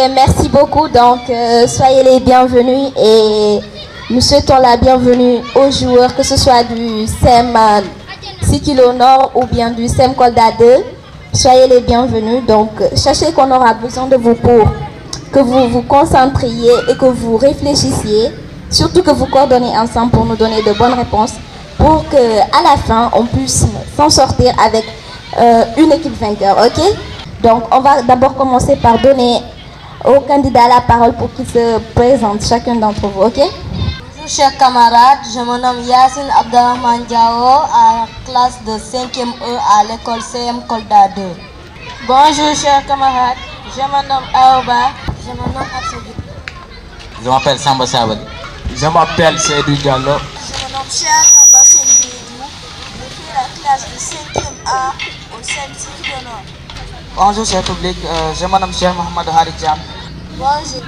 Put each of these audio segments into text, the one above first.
merci beaucoup. Donc, soyez les bienvenus et nous souhaitons la bienvenue aux joueurs, que ce soit du SEM Sikilo Nord ou bien du SEM Kolda 2. Soyez les bienvenus. Donc, sachez qu'on aura besoin de vous pour que vous vous concentriez et que vous réfléchissiez. Surtout que vous coordonnez ensemble pour nous donner de bonnes réponses pour qu'à la fin, on puisse s'en sortir avec une équipe vainqueur. Ok? Donc, on va d'abord commencer par donner aux candidats la parole pour qu'ils se présentent, chacun d'entre vous. Ok? Bonjour chers camarades, je me nomme Yassine Abdelrahman Diao, à la classe de 5e E à l'école CM Kolda 2. Bonjour chers camarades, je me nomme Aoba. Je me nomme Absedou. Je m'appelle Samba Sabali. Je m'appelle Seydou Diallo. Je me nomme Cheikh Bassine Diédou. Je suis la classe de 5e A au CEM Sikilo Nord. Bonjour cher public, je me nomme Cheikh Mohamed Haridjam. Bonjour,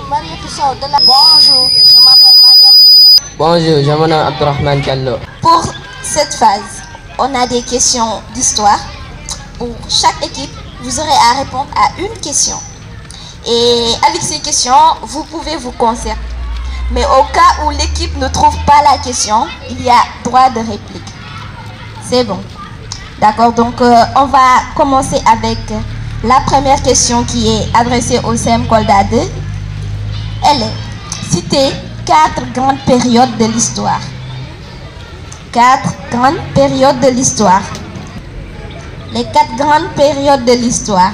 Bonjour, je m'appelle Mariam Ly. Bonjour, je me nomme Abdurrahman Diallo. Pour cette phase, on a des questions d'histoire. Pour chaque équipe, vous aurez à répondre à une question. Et avec ces questions, vous pouvez vous concerter. Mais au cas où l'équipe ne trouve pas la question, il y a droit de réplique. C'est bon. D'accord, donc on va commencer avec la première question qui est adressée au CM Kolda 2. Elle est: citez 4 grandes périodes de l'histoire. 4 grandes périodes de l'histoire. Les 4 grandes périodes de l'histoire.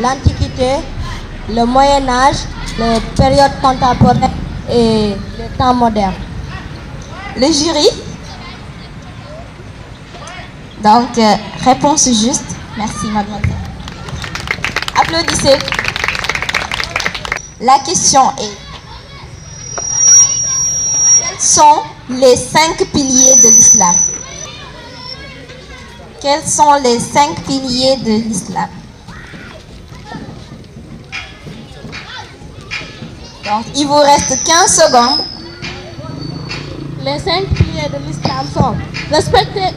L'Antiquité, le Moyen-Âge, les périodes contemporaines et les temps modernes. Le jury? Donc, réponse juste. Merci, mademoiselle. Applaudissez. La question est: quels sont les 5 piliers de l'islam? Quels sont les 5 piliers de l'islam? Donc, il vous reste 15 secondes. Les 5 piliers de l'islam sont: respecter,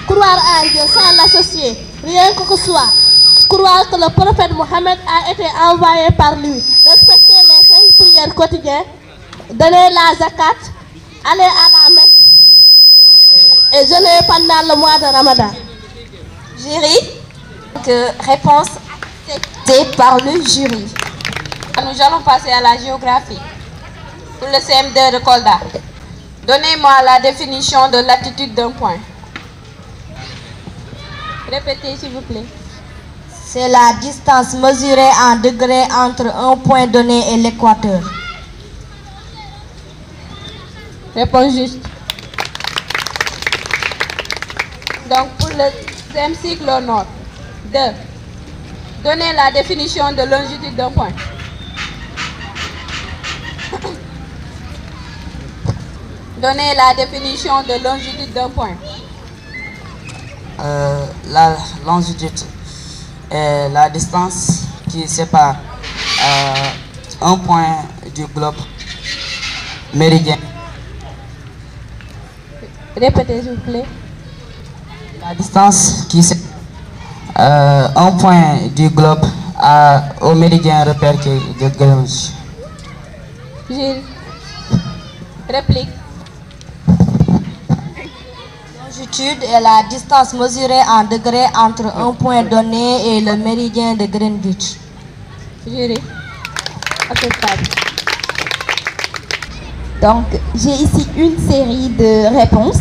croire à Dieu sans l'associer, rien que ce soit, croire que le prophète Mohammed a été envoyé par lui, respecter les 5 prières quotidiennes, donner la zakat, aller à la Mecque et jeûner pendant le mois de Ramadan. Jury? Donc, réponse acceptée par le jury. Nous allons passer à la géographie. Pour le CM2 de Kolda, donnez-moi la définition de latitude d'un point. Répétez s'il vous plaît. C'est la distance mesurée en degrés entre un point donné et l'équateur. Réponse juste. Donc pour le CM Sikilo Nord, 2. Donnez la définition de longitude d'un point. Donnez la définition de longitude d'un point. La longitude est la distance qui sépare un point du globe méridien. Répétez s'il vous plaît. La distance qui sépare un point du globe au méridien repère de Greenwich. Gilles. Réplique. Longitude est la distance mesurée en degrés entre un point donné et le méridien de Greenwich. Jury. Acceptable. Donc, j'ai ici une série de réponses.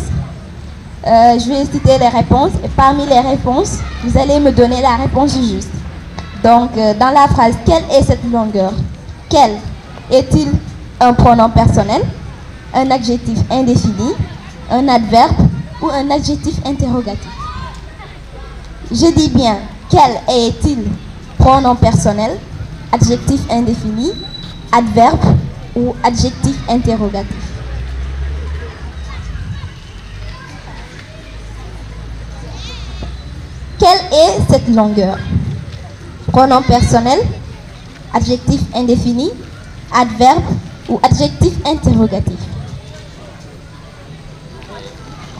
Je vais citer les réponses et parmi les réponses, vous allez me donner la réponse juste. Donc, dans la phrase, quelle est cette longueur? Quel est-il un pronom personnel, un adjectif indéfini, un adverbe ou un adjectif interrogatif? Je dis bien, quel est-il pronom personnel, adjectif indéfini, adverbe ou adjectif interrogatif? Quelle est cette longueur? Pronom personnel, adjectif indéfini, adverbe ou adjectif interrogatif?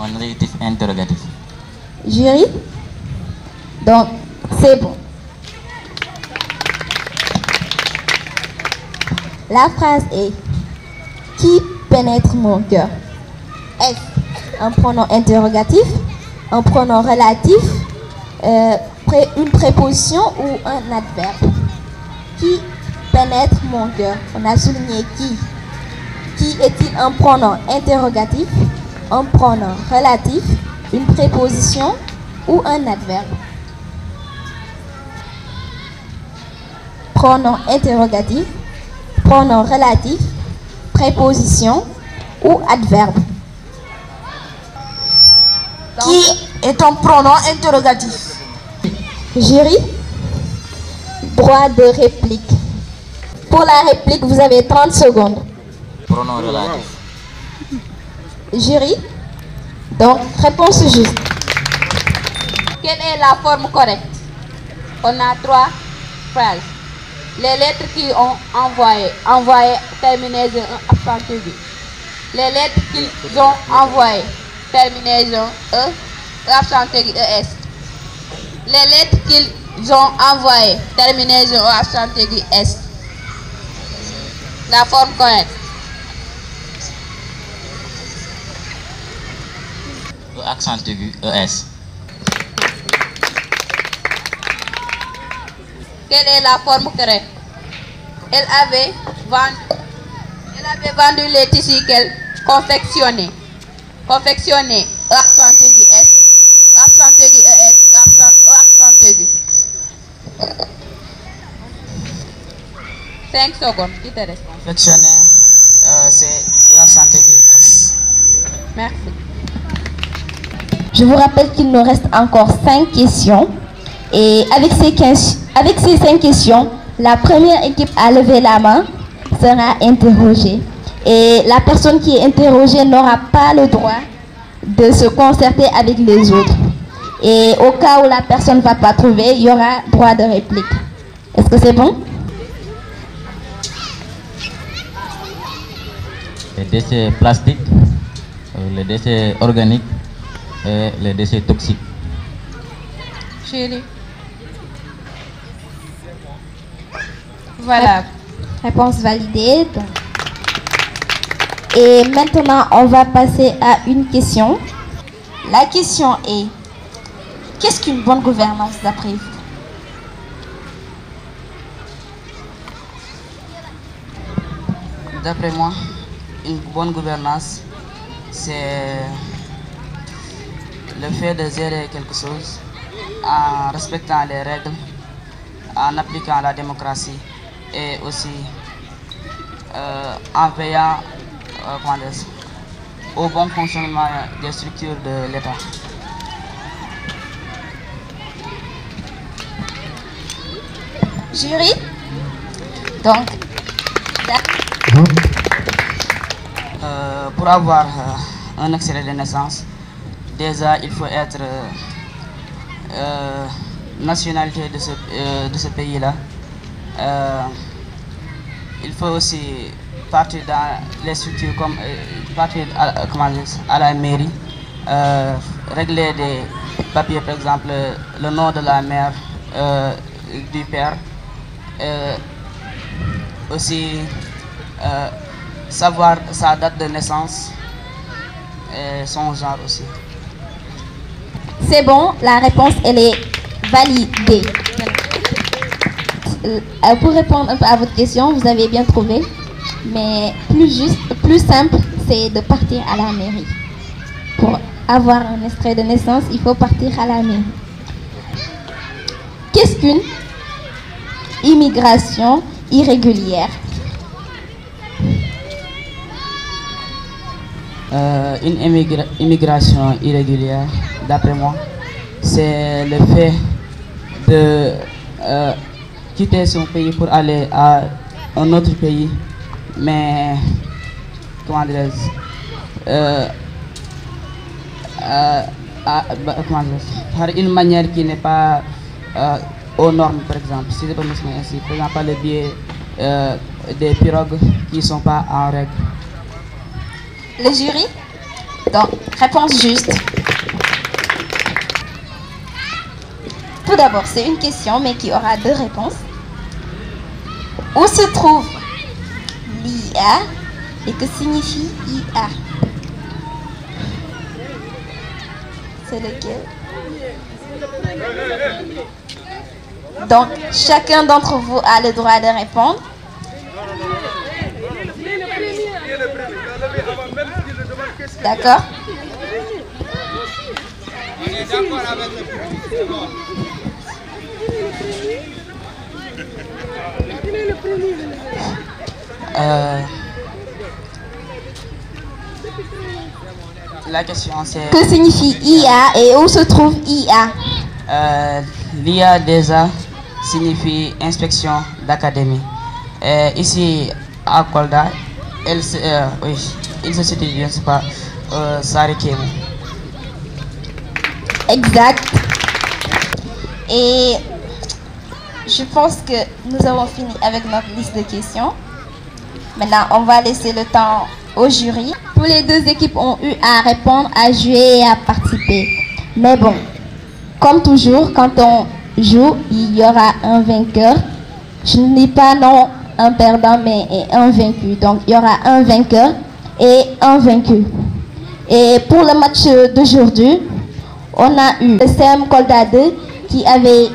Un adjectif interrogatif. Jury? Donc, C'est bon. La phrase est: qui pénètre mon cœur? Est-ce un pronom interrogatif, un pronom relatif, une préposition ou un adverbe? Qui pénètre mon cœur? On a souligné qui. Qui est-il un pronom interrogatif, un pronom relatif, une préposition ou un adverbe? Pronom interrogatif, pronom relatif, préposition ou adverbe. Qui est un pronom interrogatif? Jury, droit de réplique. Pour la réplique, vous avez 30 secondes. Pronom relatif. Jury, donc réponse juste. Quelle est la forme correcte? On a 3 phrases. Les lettres qu'ils ont envoyées terminaison accent aigu. Les lettres qu'ils ont envoyées terminaison E, accent aigu ES. Les lettres qu'ils ont envoyées terminaison accent aigu S. La forme correcte. Accent aigu ES. Quelle est la forme correcte? Elle avait vendu les tissus qu'elle confectionnait. Confectionner, accent aigu S, accent aigu ES, accent aigu. 5 secondes, qui te reste? Confectionner, c'est accent aigu S. Merci. Je vous rappelle qu'il nous reste encore 5 questions. Et avec ces 5 questions, la première équipe à lever la main sera interrogée. Et la personne qui est interrogée n'aura pas le droit de se concerter avec les autres. Et au cas où la personne ne va pas trouver, il y aura droit de réplique. Est-ce que c'est bon? Les déchets plastiques, les déchets organiques et les déchets toxiques. Chérie. Voilà. Réponse validée. Donc. Et maintenant, on va passer à une question. La question est: qu'est-ce qu'une bonne gouvernance d'après vous? D'après moi, une bonne gouvernance, c'est le fait de gérer quelque chose en respectant les règles, en appliquant la démocratie et aussi en veillant au bon fonctionnement des structures de l'État. Jury? Donc, pour avoir un extrait de naissance, déjà il faut être nationalité de ce pays-là. Il faut aussi partir dans les structures comme partir à la mairie, régler des papiers, par exemple le nom de la mère, du père, aussi savoir sa date de naissance et son genre aussi. c'est bon, la réponse elle est validée. Pour répondre un peu à votre question, vous avez bien trouvé, mais plus simple, c'est de partir à la mairie. Pour avoir un extrait de naissance, il faut partir à la mairie. Qu'est-ce qu'une immigration irrégulière? Une immigration irrégulière, d'après moi, c'est le fait de quitter son pays pour aller à un autre pays, mais comment dirais-je, par une manière qui n'est pas aux normes, par exemple. Si je peux m'exprimer ainsi, par exemple par le biais des pirogues qui ne sont pas en règle. Le jury? Donc, réponse juste. Tout d'abord, c'est une question, mais qui aura deux réponses. Où se trouve l'IA et que signifie IA? C'est lequel? Donc, chacun d'entre vous a le droit de répondre. D'accord? La question c'est... Que signifie IA et où se trouve IA? L'IA déjà signifie inspection d'académie. Ici à Kolda, il se situe, je ne sais pas, Sarikemu. Exact. Et je pense que nous avons fini avec notre liste de questions. Maintenant, on va laisser le temps au jury. Tous les deux équipes ont eu à répondre, à jouer et à participer. Mais bon, comme toujours, quand on joue, il y aura un vainqueur. Je ne dis pas non un perdant, mais un vaincu. Donc, il y aura un vainqueur et un vaincu. Et pour le match d'aujourd'hui, on a eu le CM Kolda 2 qui avait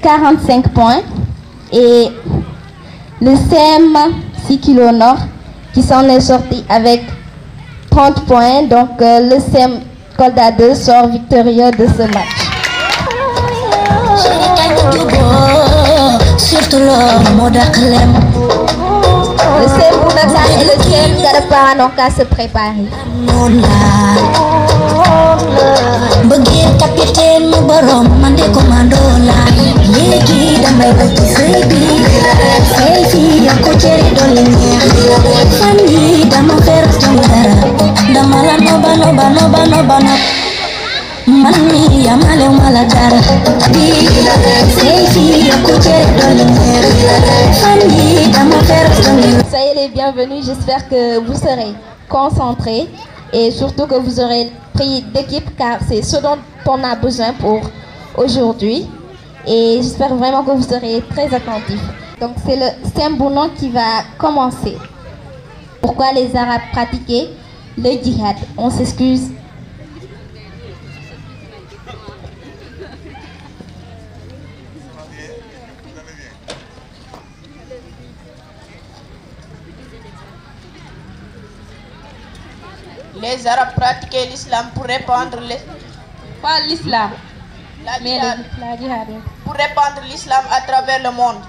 45 points et le CM Sikilo Nord qui s'en est sorti avec 30 points. Donc le CM Kolda 2 sort victorieux de ce match. Le CM Bounakan et le CM Gadapara n'ont qu'à se préparer. Begir kapiten mu borom mande komandola yegi damay batu seybi yako ceri dole neex fani dama fer tamara dama la noba mani yamale mala dara seybi yako ceri dole neex fani dama fer tamara. Soyez les bienvenus, j'espère que vous serez concentrés et surtout que vous aurez pris d'équipe car c'est ce dont on a besoin pour aujourd'hui et j'espère vraiment que vous serez très attentifs. Donc c'est le Sembounon qui va commencer. Pourquoi les Arabes pratiquaient le djihad? On s'excuse. Les Arabes pratiquaient l'islam pour répandre Pas l'islam, mais la la djihad. pour répandre l'islam à travers le monde.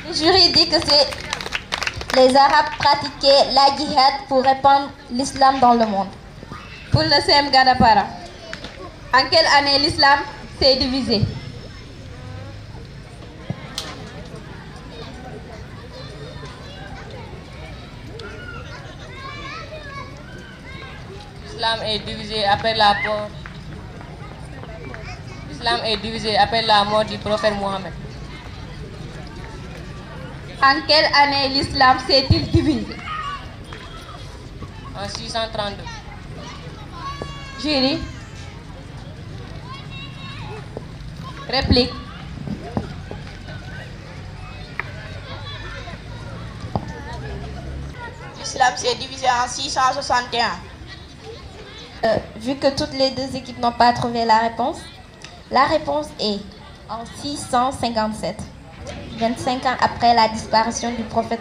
Le jury dit que les Arabes pratiquaient la djihad pour répandre l'islam dans le monde. Pour le CM Gadapara, en quelle année l'islam s'est divisé? L'islam est divisé après la mort du prophète Mohammed. En quelle année l'islam s'est-il divisé? En 632. Jury. Réplique. L'islam s'est divisé en 661. Vu que toutes les deux équipes n'ont pas trouvé la réponse est en 657, 25 ans après la disparition du prophète,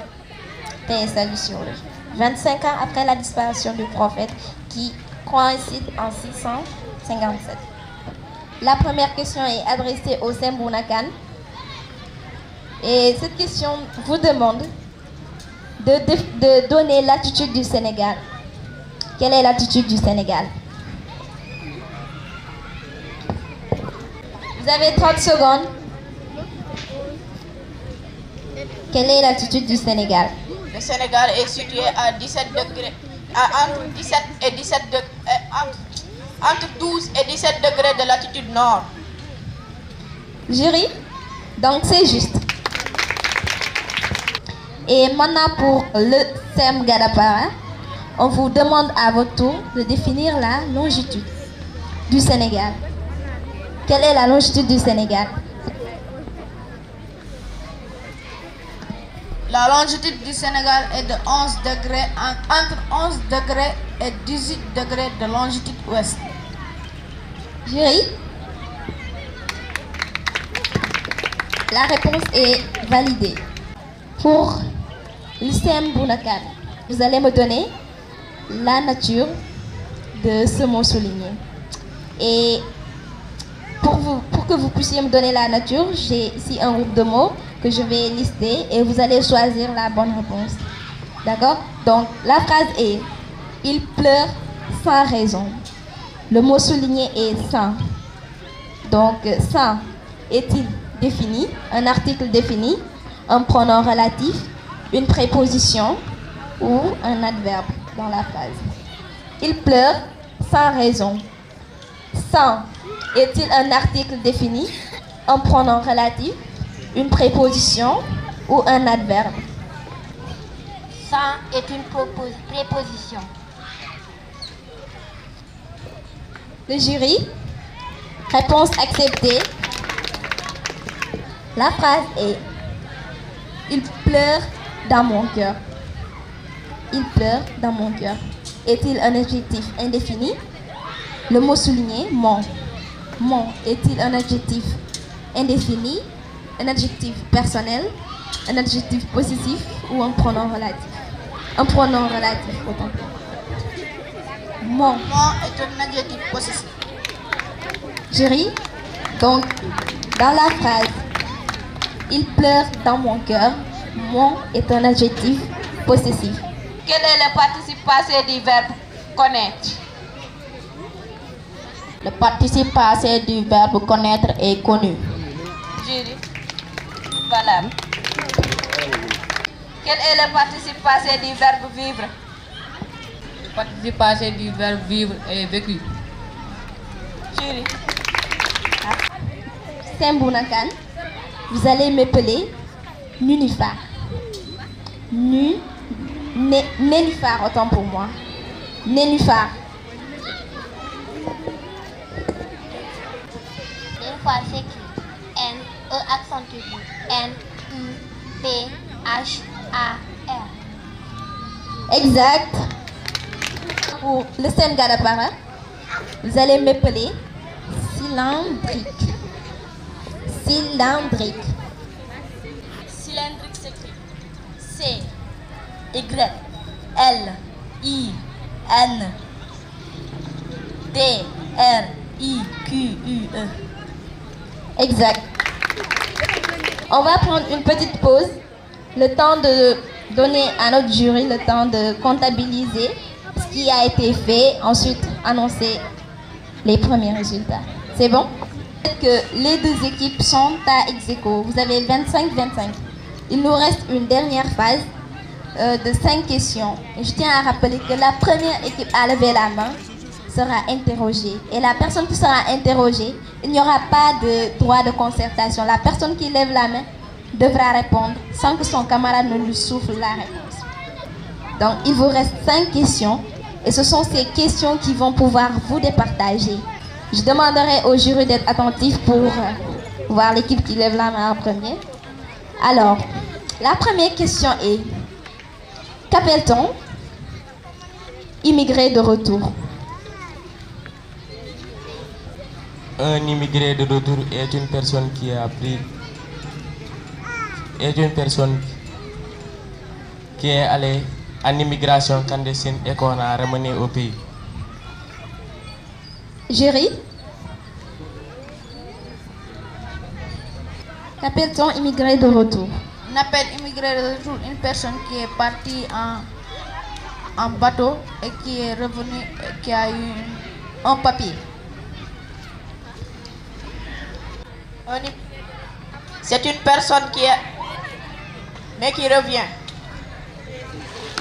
paix et salut sur lui. 25 ans après la disparition du prophète qui coïncide en 657. La première question est adressée au Sembounakan et cette question vous demande de donner l'attitude du Sénégal. Quelle est l'attitude du Sénégal? Vous avez 30 secondes. Quelle est l'attitude du Sénégal? Le Sénégal est situé à 17 degrés, entre 17 et 17 degrés, entre 12 et 17 degrés de latitude nord. Jury? Donc c'est juste. Et maintenant pour le CM Gadapara, on vous demande à votre tour de définir la longitude du Sénégal. Quelle est la longitude du Sénégal? La longitude du Sénégal est de 11 degrés, entre 11 degrés et 18 degrés de longitude ouest. Jury? La réponse est validée. Pour Lucien Bounakan, vous allez me donner la nature de ce mot souligné. Et pour que vous puissiez me donner la nature, j'ai ici un groupe de mots que je vais lister et vous allez choisir la bonne réponse. D'accord? Donc, la phrase est « Il pleure sans raison ». Le mot souligné est « sans ». Donc, « sans » est-il défini, un article défini, un pronom relatif, une préposition ou un adverbe dans la phrase. Il pleure sans raison. Sans est-il un article défini, un pronom relatif, une préposition ou un adverbe? Sans est une préposition. Le jury? Réponse acceptée. La phrase est « Il pleure dans mon cœur ». Il pleure dans mon cœur. Est-il un adjectif indéfini? Le mot souligné, mon. Mon est-il un adjectif indéfini, un adjectif personnel, un adjectif possessif ou un pronom relatif? Un pronom relatif, autant pour moi. Mon. Mon est un adjectif possessif. Jury? Donc, dans la phrase « Il pleure dans mon cœur », mon est un adjectif possessif. Quel est le participe passé du verbe connaître? Le participe passé du verbe connaître est connu. Jury. Valable. Quel est le participe passé du verbe vivre? Le participe passé du verbe vivre est vécu. Jury. Sembounakan, vous allez m'appeler Nunifar. Nénuphar, autant pour moi. Nénuphar. Nénuphar s'écrit N-E accent aigu N-U-P-H-A-R. Exact. Pour le Sengadapara, vous allez m'appeler cylindrique. Cylindrique. Cylindrique s'écrit C-Y-L-I-N-D-R-I-Q-U-E. Exact. On va prendre une petite pause, le temps de donner à notre jury le temps de comptabiliser ce qui a été fait, ensuite annoncer les premiers résultats. C'est bon? Que les deux équipes sont à ex-aequo. Vous avez 25-25. Il nous reste une dernière phase de 5 questions. Et je tiens à rappeler que la première équipe à lever la main sera interrogée. Et la personne qui sera interrogée, il n'y aura pas de droit de concertation. La personne qui lève la main devra répondre sans que son camarade ne lui souffle la réponse. Donc, il vous reste 5 questions. Et ce sont ces questions qui vont pouvoir vous départager. Je demanderai au jury d'être attentif pour voir l'équipe qui lève la main en premier. Alors, la première question est: qu'appelle-t-on immigré de retour? Un immigré de retour est une personne qui a pris... est une personne qui est allée en immigration clandestine et qu'on a ramené au pays. Jury? Qu'appelle-t-on immigré de retour? On appelle immigré de retour une personne qui est partie en bateau et qui est revenue, qui a eu un papier. C'est une personne qui est... mais qui revient.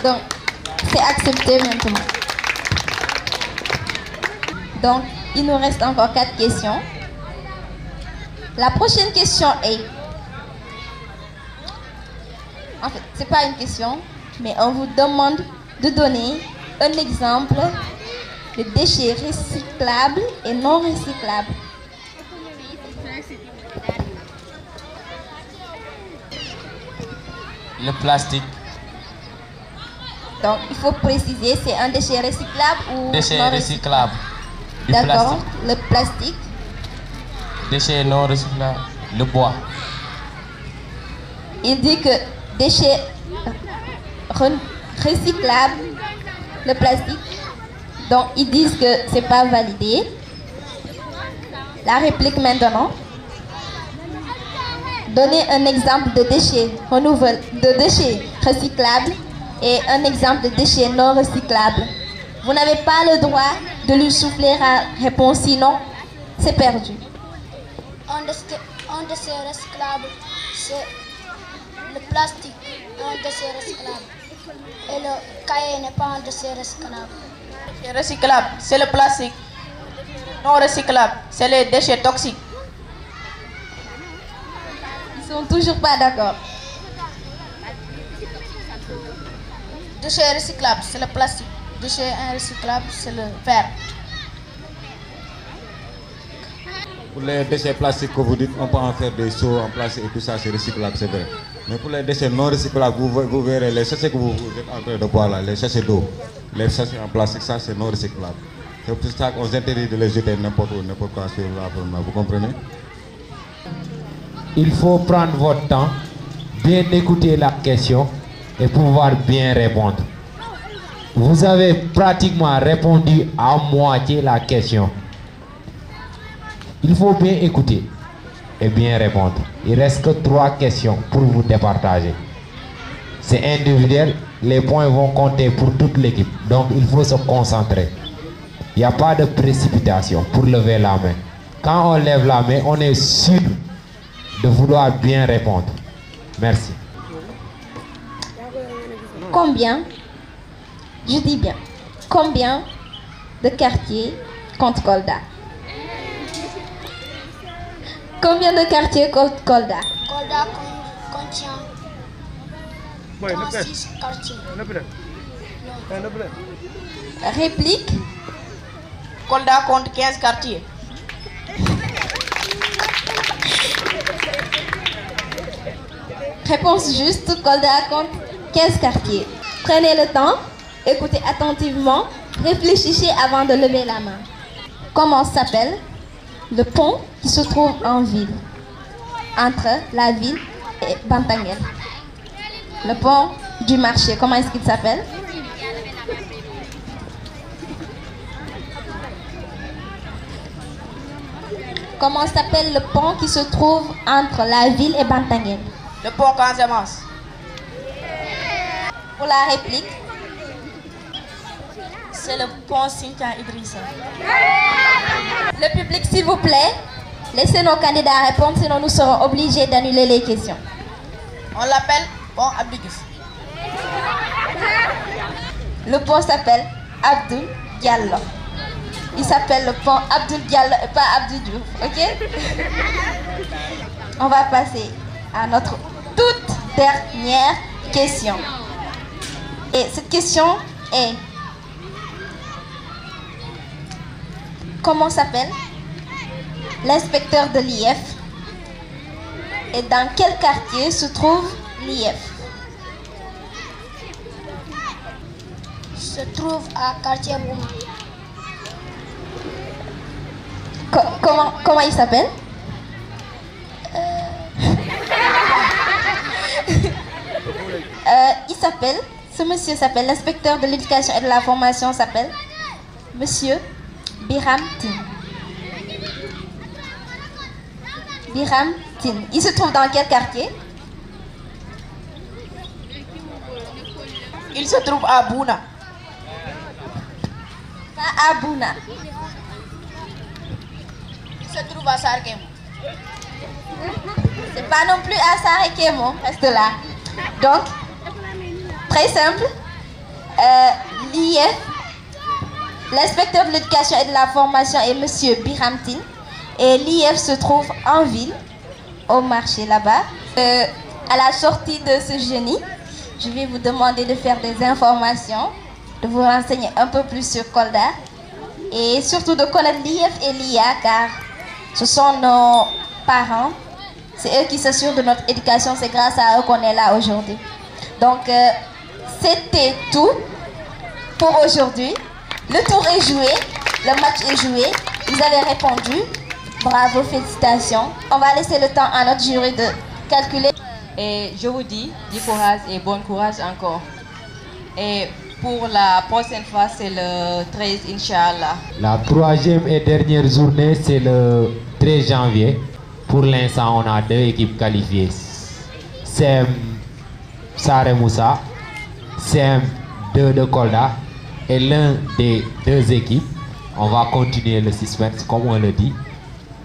Donc, c'est accepté maintenant. Donc, il nous reste encore 4 questions. La prochaine question est... En fait, ce n'est pas une question, mais on vous demande de donner un exemple de déchets recyclables et non recyclables. Le plastique. Donc, il faut préciser, c'est un déchet recyclable ou Déchet non recyclable. Du D'accord. plastique. Le plastique. Déchet non recyclable. Le bois. Il dit que déchet recyclable, le plastique. Donc, ils disent que c'est pas validé. La réplique maintenant. Donnez un exemple de déchet recyclable et un exemple de déchet non recyclable. Vous n'avez pas le droit de lui souffler la réponse, sinon c'est perdu. Un déchet recyclable, c'est le plastique, un déchet recyclable. Et le cahier n'est pas un déchet recyclable. Déchet recyclable, c'est le plastique. Non recyclable, c'est les déchets toxiques. Ils sont toujours pas d'accord. Déchet recyclable, c'est le plastique. Déchet inrecyclable, c'est le verre. Pour les déchets plastiques que vous dites, on peut en faire des seaux en plastique et tout ça, c'est recyclable, c'est vrai. Mais pour les déchets non recyclables, vous verrez les sachets que vous êtes en train de boire là, les sachets d'eau, les sachets en plastique, ça c'est non recyclable. C'est pour ça qu'on s'interdit de les jeter n'importe où, n'importe quoi sur la promenade. Vous comprenez? Il faut prendre votre temps, bien écouter la question et pouvoir bien répondre. Vous avez pratiquement répondu à moitié la question. Il faut bien écouter et bien répondre. Il reste que 3 questions pour vous départager. C'est individuel, les points vont compter pour toute l'équipe. Donc il faut se concentrer. Il n'y a pas de précipitation pour lever la main. Quand on lève la main, on est sûr de vouloir bien répondre. Merci. Combien, je dis bien, combien de quartiers compte Kolda? Combien de quartiers compte Kolda? Kolda contient 36 quartiers. Réplique. Kolda compte 15 quartiers. Réponse juste, Kolda compte 15 quartiers. Prenez le temps, écoutez attentivement, réfléchissez avant de lever la main. Comment s'appelle le pont qui se trouve en ville, entre la ville et Bantangel? Le pont du marché, comment est-ce qu'il s'appelle? Comment s'appelle le pont qui se trouve entre la ville et Bantangel? Le pont Casamance. Pour la réplique. C'est le pont Sintian Idrissa. Le public, s'il vous plaît, laissez nos candidats répondre, sinon nous serons obligés d'annuler les questions. On l'appelle pont Abdou Diouf. Le pont s'appelle Abdou Diallo. Il s'appelle le pont Abdou Diallo et pas Abdou Diouf, ok? On va passer à notre toute dernière question. Et cette question est: comment s'appelle l'inspecteur de l'IF et dans quel quartier se trouve l'IF? Se trouve à quartier Bouma. Comment il s'appelle? Ce monsieur s'appelle, l'inspecteur de l'éducation et de la formation s'appelle Monsieur Biram Tin. Biram Tin. Il se trouve dans quel quartier? Il se trouve à Bouna. Pas à Bouna. Il se trouve à Sarkemo. C'est pas non plus à Sarekemo, reste là. Donc, très simple. L'IF, l'inspecteur de l'éducation et de la formation est Monsieur Biram Tin. Et l'IF se trouve en ville, au marché là-bas. À la sortie de ce génie, je vais vous demander de faire des informations, de vous renseigner un peu plus sur Kolda et surtout de connaître l'IF et l'IA car ce sont nos parents. C'est eux qui s'assurent de notre éducation. C'est grâce à eux qu'on est là aujourd'hui. Donc, c'était tout pour aujourd'hui. Le tour est joué, le match est joué. Vous avez répondu. Bravo, félicitations. On va laisser le temps à notre jury de calculer. Et je vous dis du courage et bon courage encore. Et pour la prochaine fois, c'est le 13, Inch'Allah. La troisième et dernière journée, c'est le 13 janvier. Pour l'instant, on a 2 équipes qualifiées. CM Sare Moussa, CM2 de Kolda et l'un des 2 équipes. On va continuer le suspense comme on le dit.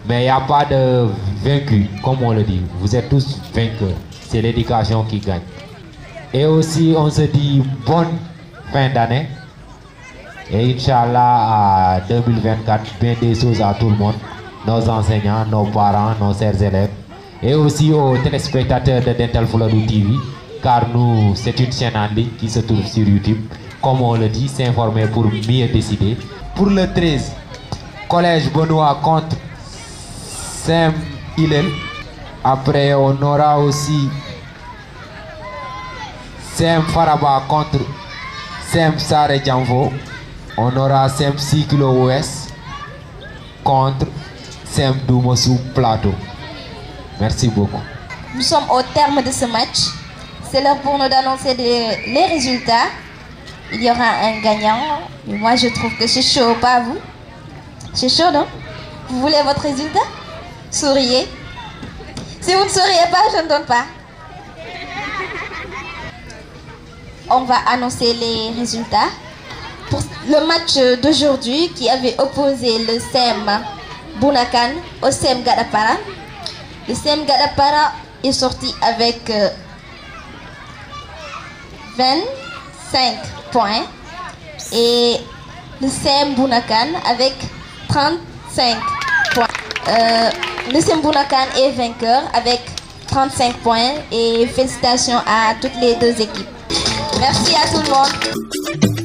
Mais il n'y a pas de vaincu, comme on le dit. Vous êtes tous vainqueurs. C'est l'éducation qui gagne. Et aussi, on se dit bonne fin d'année. Et Inch'Allah, à 2024, bien des choses à tout le monde. Nos enseignants, nos parents, nos chers élèves. Et aussi aux téléspectateurs de Dental Fuladu TV. Car nous, c'est une chaîne en ligne qui se trouve sur YouTube. Comme on le dit, s'informer pour mieux décider. Pour le 13, Collège Benoît contre Sem Hillel. Après, on aura aussi Sem Faraba contre Sem Sare Djanvo. On aura Sem Sikilo OS contre Sem Doumossou Plateau. Merci beaucoup. Nous sommes au terme de ce match. C'est l'heure pour nous d'annoncer les résultats. Il y aura un gagnant. Mais moi, je trouve que c'est chaud, pas vous? C'est chaud, non? Vous voulez votre résultat? Souriez. Si vous ne souriez pas, je ne donne pas. On va annoncer les résultats. Pour le match d'aujourd'hui qui avait opposé le SEM Bunakan au SEM Gadapara. Le SEM Gadapara est sorti avec 25 points et le SEM Bunakan avec 35 points. Le SEM Bunakan est vainqueur avec 35 points et félicitations à toutes les 2 équipes. Merci à tout le monde.